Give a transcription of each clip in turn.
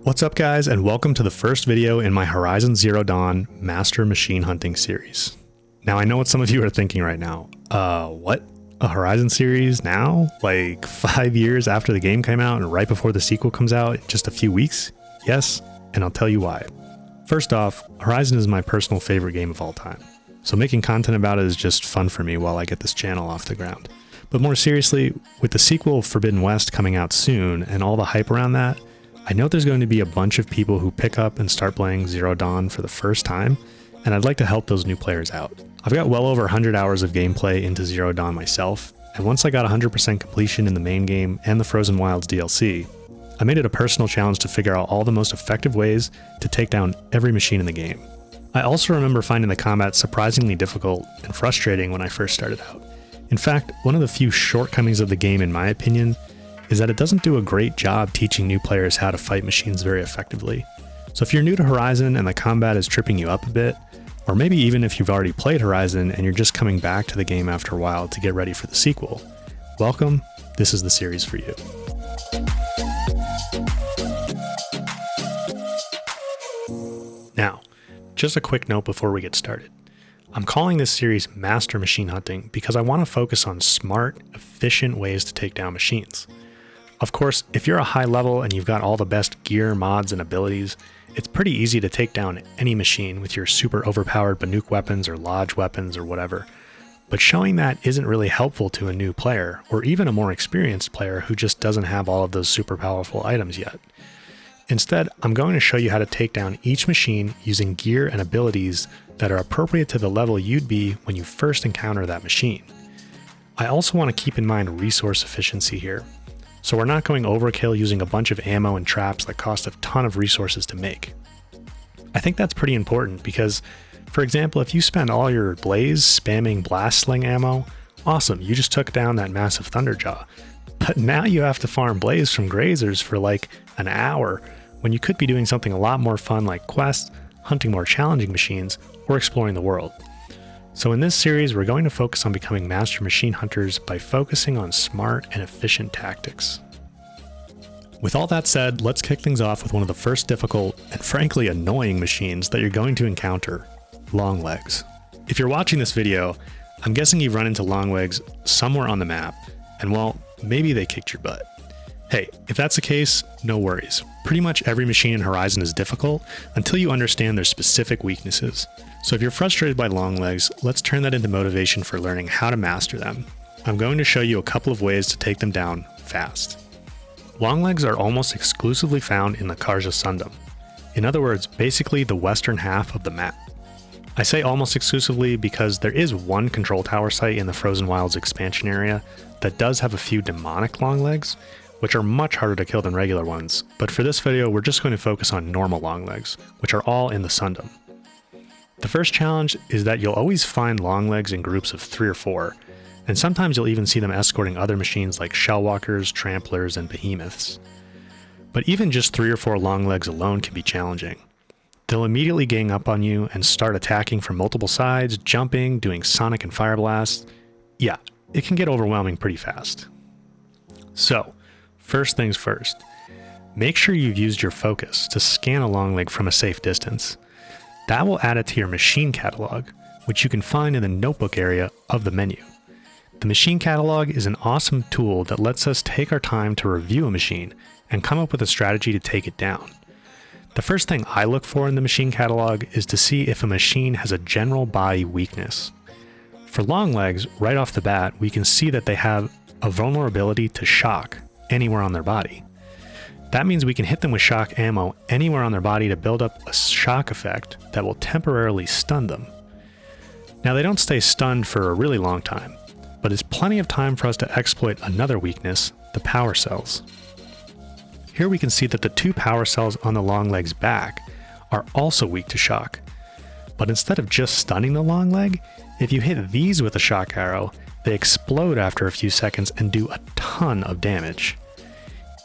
What's up guys, and welcome to the first video in my Horizon Zero Dawn Master Machine Hunting series. Now I know what some of you are thinking right now. What? A Horizon series now? Like 5 years after the game came out and right before the sequel comes out in just a few weeks? Yes, and I'll tell you why. First off, Horizon is my personal favorite game of all time, so making content about it is just fun for me while I get this channel off the ground. But more seriously, with the sequel Forbidden West coming out soon and all the hype around that, I know there's going to be a bunch of people who pick up and start playing Zero Dawn for the first time, and I'd like to help those new players out. I've got well over 100 hours of gameplay into Zero Dawn myself, and once I got 100% completion in the main game and the Frozen Wilds DLC, I made it a personal challenge to figure out all the most effective ways to take down every machine in the game. I also remember finding the combat surprisingly difficult and frustrating when I first started out. In fact, one of the few shortcomings of the game, in my opinion, is that it doesn't do a great job teaching new players how to fight machines very effectively. So if you're new to Horizon and the combat is tripping you up a bit, or maybe even if you've already played Horizon and you're just coming back to the game after a while to get ready for the sequel, welcome, this is the series for you. Now, just a quick note before we get started. I'm calling this series Master Machine Hunting because I want to focus on smart, efficient ways to take down machines. Of course, if you're a high level and you've got all the best gear, mods, and abilities, it's pretty easy to take down any machine with your super overpowered Banuk weapons or Lodge weapons or whatever. But showing that isn't really helpful to a new player, or even a more experienced player who just doesn't have all of those super powerful items yet. Instead, I'm going to show you how to take down each machine using gear and abilities that are appropriate to the level you'd be when you first encounter that machine. I also want to keep in mind resource efficiency here. So we're not going overkill using a bunch of ammo and traps that cost a ton of resources to make. I think that's pretty important because, for example, if you spend all your blaze spamming blast sling ammo, awesome, you just took down that massive Thunderjaw. But now you have to farm blaze from grazers for like an hour, when you could be doing something a lot more fun like quests, hunting more challenging machines, or exploring the world. So in this series, we're going to focus on becoming master machine hunters by focusing on smart and efficient tactics. With all that said, let's kick things off with one of the first difficult and frankly annoying machines that you're going to encounter, Longlegs. If you're watching this video, I'm guessing you've run into Longlegs somewhere on the map, and well, maybe they kicked your butt. Hey, if that's the case, no worries. Pretty much every machine in Horizon is difficult until you understand their specific weaknesses. So if you're frustrated by Longlegs, let's turn that into motivation for learning how to master them. I'm going to show you a couple of ways to take them down fast. Longlegs are almost exclusively found in the Karja Sundom. In other words, basically the western half of the map. I say almost exclusively because there is one control tower site in the Frozen Wilds expansion area that does have a few demonic Longlegs, which are much harder to kill than regular ones, but for this video we're just going to focus on normal Longlegs, which are all in the Sundom. The first challenge is that you'll always find Longlegs in groups of 3 or 4, and sometimes you'll even see them escorting other machines like Shellwalkers, Tramplers, and Behemoths. But even just 3 or 4 Longlegs alone can be challenging. They'll immediately gang up on you and start attacking from multiple sides, jumping, doing sonic and fire blasts. Yeah, it can get overwhelming pretty fast. So, first things first, make sure you've used your focus to scan a Longleg from a safe distance. That will add it to your machine catalog, which you can find in the notebook area of the menu. The machine catalog is an awesome tool that lets us take our time to review a machine and come up with a strategy to take it down. The first thing I look for in the machine catalog is to see if a machine has a general body weakness. For Longlegs, right off the bat, we can see that they have a vulnerability to shock anywhere on their body. That means we can hit them with shock ammo anywhere on their body to build up a shock effect that will temporarily stun them. Now they don't stay stunned for a really long time, but it's plenty of time for us to exploit another weakness, the power cells. Here we can see that the 2 power cells on the Longleg's back are also weak to shock. But instead of just stunning the Longleg, if you hit these with a shock arrow, they explode after a few seconds and do a ton of damage.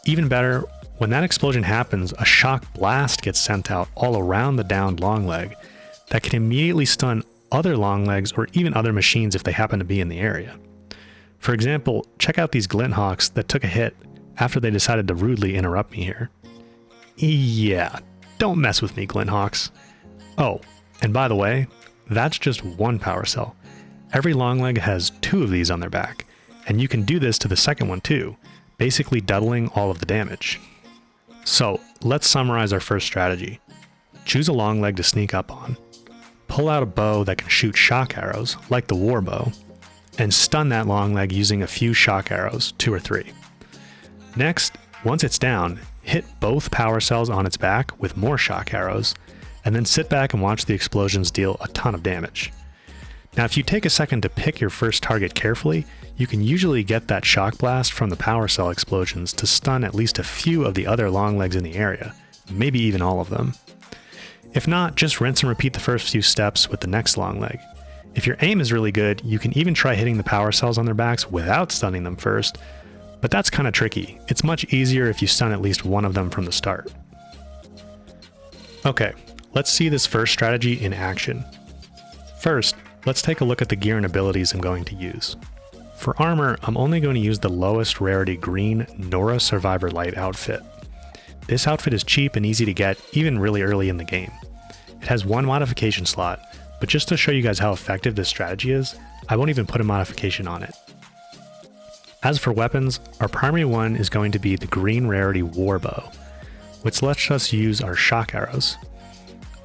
Even better, when that explosion happens, a shock blast gets sent out all around the downed Longleg that can immediately stun other Longlegs or even other machines if they happen to be in the area. For example, check out these Glinthawks that took a hit after they decided to rudely interrupt me here. Yeah, don't mess with me, Glinthawks. Oh, and by the way, that's just one power cell. Every Longleg has 2 of these on their back, and you can do this to the second one too, basically doubling all of the damage. So let's summarize our first strategy. Choose a Longleg to sneak up on, pull out a bow that can shoot shock arrows, like the war bow, and stun that Longleg using a few shock arrows, 2 or 3. Next, once it's down, hit both power cells on its back with more shock arrows, and then sit back and watch the explosions deal a ton of damage. Now, if you take a second to pick your first target carefully, you can usually get that shock blast from the power cell explosions to stun at least a few of the other Longlegs in the area, maybe even all of them. If not, just rinse and repeat the first few steps with the next Longleg. If your aim is really good, you can even try hitting the power cells on their backs without stunning them first, but that's kind of tricky. It's much easier if you stun at least one of them from the start. Okay, let's see this first strategy in action. First, let's take a look at the gear and abilities I'm going to use. For armor, I'm only going to use the lowest rarity green Nora Survivor Light outfit. This outfit is cheap and easy to get, even really early in the game. It has 1 modification slot, but just to show you guys how effective this strategy is, I won't even put a modification on it. As for weapons, our primary one is going to be the green rarity Warbow, which lets us use our shock arrows.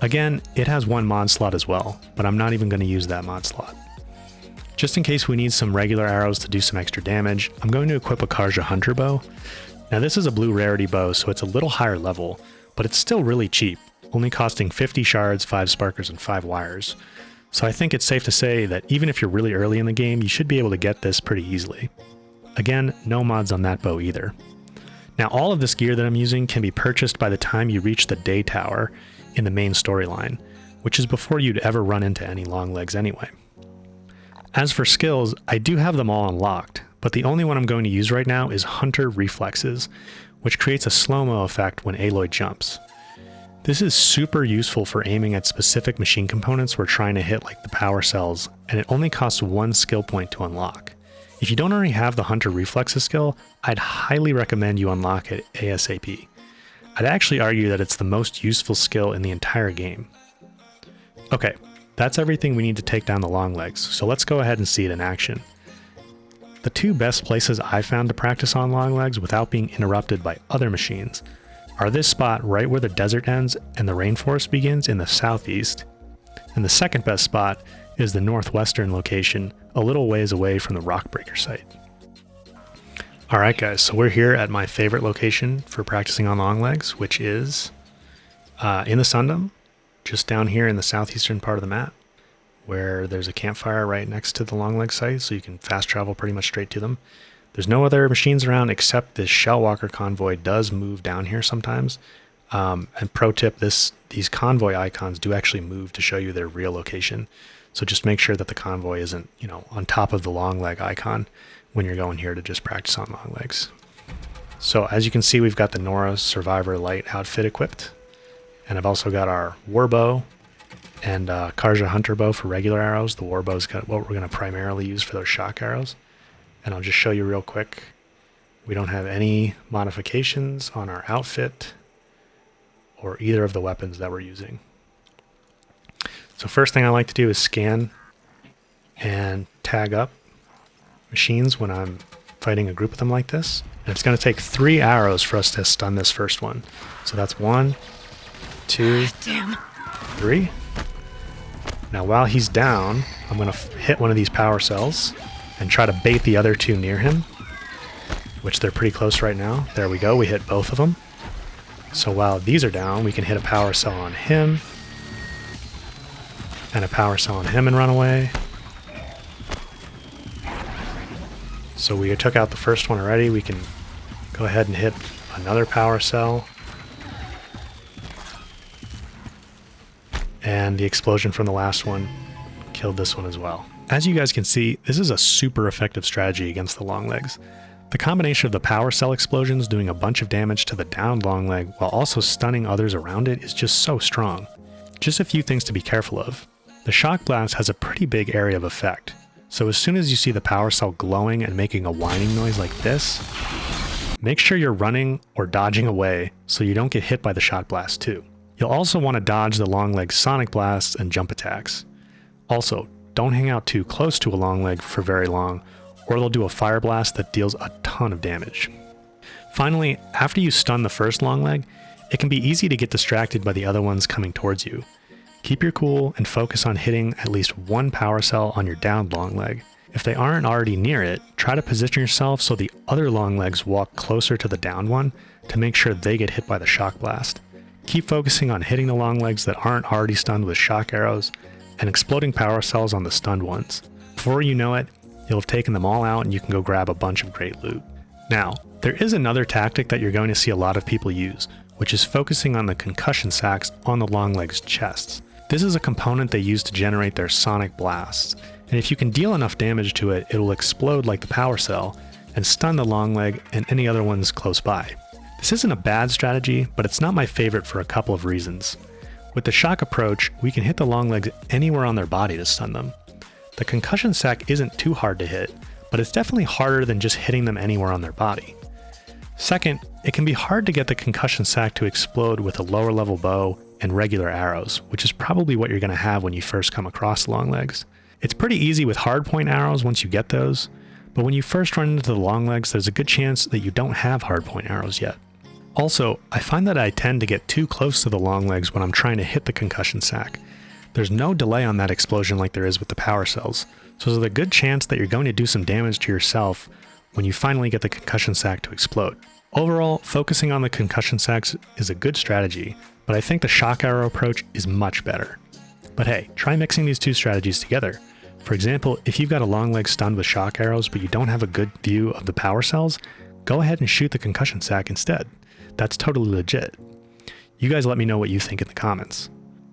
Again, it has 1 mod slot as well, but I'm not even going to use that mod slot. Just in case we need some regular arrows to do some extra damage, I'm going to equip a Karja Hunter bow. Now this is a blue rarity bow, so it's a little higher level, but it's still really cheap, only costing 50 shards, 5 sparkers, and 5 wires. So I think it's safe to say that even if you're really early in the game, you should be able to get this pretty easily. Again, no mods on that bow either. Now all of this gear that I'm using can be purchased by the time you reach the Day Tower in the main storyline, which is before you'd ever run into any Longlegs anyway. As for skills, I do have them all unlocked, but the only one I'm going to use right now is Hunter Reflexes, which creates a slow-mo effect when Aloy jumps. This is super useful for aiming at specific machine components we're trying to hit, like the power cells, and it only costs 1 skill point to unlock. If you don't already have the Hunter Reflexes skill, I'd highly recommend you unlock it ASAP. I'd actually argue that it's the most useful skill in the entire game. Okay, that's everything we need to take down the Longlegs, so let's go ahead and see it in action. The 2 best places I found to practice on Longlegs without being interrupted by other machines are this spot right where the desert ends and the rainforest begins in the southeast, and the second best spot is the northwestern location a little ways away from the Rockbreaker site. Alright guys, so we're here at my favorite location for practicing on Longlegs, which is in the Sundom, just down here in the southeastern part of the map, where there's a campfire right next to the Longleg site, so you can fast travel pretty much straight to them. There's no other machines around except this Shellwalker convoy does move down here sometimes. And pro tip, these convoy icons do actually move to show you their real location. So just make sure that the convoy isn't, on top of the Longleg icon when you're going here to just practice on Longlegs. So as you can see, we've got the Nora Survivor Light outfit equipped. And I've also got our Warbow and Karja Hunter bow for regular arrows. The Warbow's got what we're going to primarily use for those shock arrows. And I'll just show you real quick. We don't have any modifications on our outfit or either of the weapons that we're using. So first thing I like to do is scan and tag up machines when I'm fighting a group of them like this. And it's going to take 3 arrows for us to stun this first one. So that's 1, 2, 3. Now while he's down, I'm going to hit one of these power cells and try to bait the other 2 near him, which they're pretty close right now. There we go, we hit both of them. So while these are down, we can hit a power cell on him, and a power cell on him and run away. So we took out the first one already. We can go ahead and hit another power cell. And the explosion from the last one killed this one as well. As you guys can see, this is a super effective strategy against the Longlegs. The combination of the power cell explosions doing a bunch of damage to the downed Longleg while also stunning others around it is just so strong. Just a few things to be careful of. The shock blast has a pretty big area of effect, so as soon as you see the power cell glowing and making a whining noise like this, Make sure you're running or dodging away so you don't get hit by the shock blast too. You'll also want to dodge the Longleg sonic blasts and jump attacks. Also, don't hang out too close to a Longleg for very long, or they'll do a fire blast that deals a ton of damage. Finally, after you stun the first Longleg, it can be easy to get distracted by the other ones coming towards you. Keep your cool and focus on hitting at least one power cell on your downed Longleg. If they aren't already near it, try to position yourself so the other Longlegs walk closer to the downed one to make sure they get hit by the shock blast. Keep focusing on hitting the Longlegs that aren't already stunned with shock arrows and exploding power cells on the stunned ones. Before you know it, you'll have taken them all out and you can go grab a bunch of great loot. Now, there is another tactic that you're going to see a lot of people use, which is focusing on the concussion sacks on the Longlegs' chests. This is a component they use to generate their sonic blasts, and if you can deal enough damage to it, it'll explode like the power cell and stun the Longleg and any other ones close by. This isn't a bad strategy, but it's not my favorite for a couple of reasons. With the shock approach, we can hit the Longlegs anywhere on their body to stun them. The concussion sack isn't too hard to hit, but it's definitely harder than just hitting them anywhere on their body. Second, it can be hard to get the concussion sack to explode with a lower level bow and regular arrows, which is probably what you're going to have when you first come across Longlegs. It's pretty easy with hardpoint arrows once you get those, but when you first run into the Longlegs, there's a good chance that you don't have hardpoint arrows yet. Also, I find that I tend to get too close to the Longlegs when I'm trying to hit the concussion sack. There's no delay on that explosion like there is with the power cells, so there's a good chance that you're going to do some damage to yourself when you finally get the concussion sack to explode. Overall, focusing on the concussion sacks is a good strategy, but I think the shock arrow approach is much better. But hey, try mixing these two strategies together. For example, if you've got a Longleg stunned with shock arrows but you don't have a good view of the power cells, go ahead and shoot the concussion sack instead. That's totally legit. You guys let me know what you think in the comments.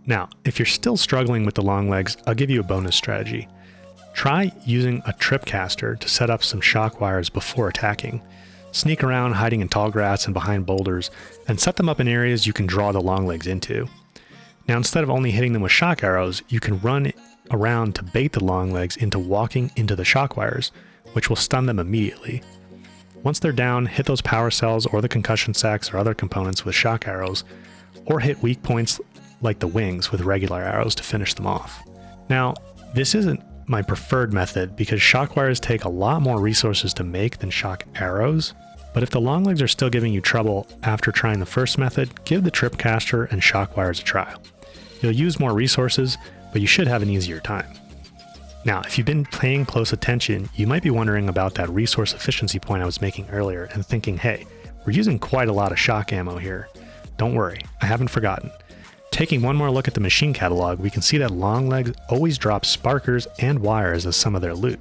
Now, if you're still struggling with the Longlegs, I'll give you a bonus strategy. Try using a tripcaster to set up some shock wires before attacking. Sneak around hiding in tall grass and behind boulders, and set them up in areas you can draw the Longlegs into. Now, instead of only hitting them with shock arrows, you can run around to bait the Longlegs into walking into the shock wires, which will stun them immediately. Once they're down, hit those power cells or the concussion sacks or other components with shock arrows, or hit weak points like the wings with regular arrows to finish them off. Now, this isn't my preferred method because shock wires take a lot more resources to make than shock arrows, but if the Longlegs are still giving you trouble after trying the first method, give the tripcaster and shock wires a try. You'll use more resources, but you should have an easier time. Now, if you've been paying close attention, you might be wondering about that resource efficiency point I was making earlier and thinking, hey, we're using quite a lot of shock ammo here. Don't worry, I haven't forgotten. Taking one more look at the machine catalog, we can see that Longlegs always drop sparkers and wires as some of their loot.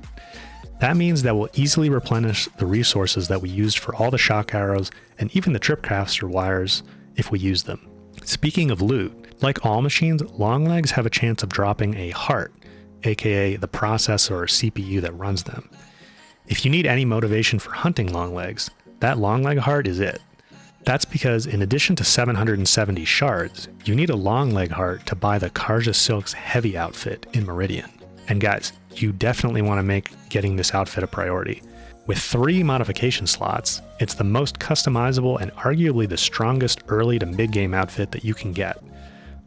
That means that we'll easily replenish the resources that we used for all the shock arrows and even the tripcaster wires if we use them. Speaking of loot, like all machines, Longlegs have a chance of dropping a heart, aka the processor or CPU that runs them. If you need any motivation for hunting Longlegs, that Longleg heart is it. That's because in addition to 770 shards, you need a Longleg heart to buy the Karja Silk's heavy outfit in Meridian. And guys, you definitely want to make getting this outfit a priority. With 3 modification slots, it's the most customizable and arguably the strongest early to mid-game outfit that you can get.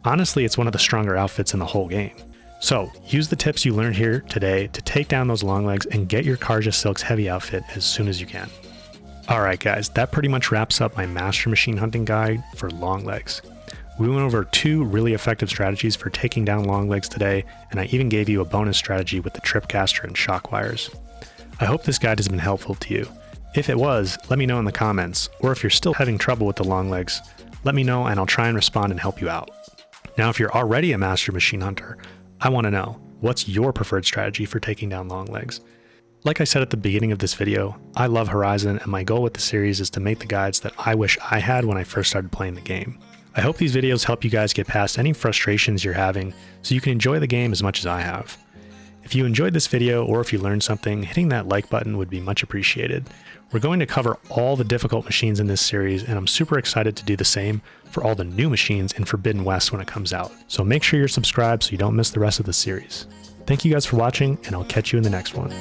Honestly, it's one of the stronger outfits in the whole game. So, use the tips you learned here today to take down those Longlegs and get your Karja Silk's heavy outfit as soon as you can. Alright guys, that pretty much wraps up my master machine hunting guide for Longlegs. We went over 2 really effective strategies for taking down Longlegs today, and I even gave you a bonus strategy with the tripcaster and shock wires. I hope this guide has been helpful to you. If it was, let me know in the comments, or if you're still having trouble with the Longlegs, let me know and I'll try and respond and help you out. Now if you're already a master machine hunter, I want to know, what's your preferred strategy for taking down Longlegs? Like I said at the beginning of this video, I love Horizon and my goal with the series is to make the guides that I wish I had when I first started playing the game. I hope these videos help you guys get past any frustrations you're having so you can enjoy the game as much as I have. If you enjoyed this video or if you learned something, hitting that like button would be much appreciated. We're going to cover all the difficult machines in this series and I'm super excited to do the same for all the new machines in Forbidden West when it comes out. So make sure you're subscribed so you don't miss the rest of the series. Thank you guys for watching and I'll catch you in the next one.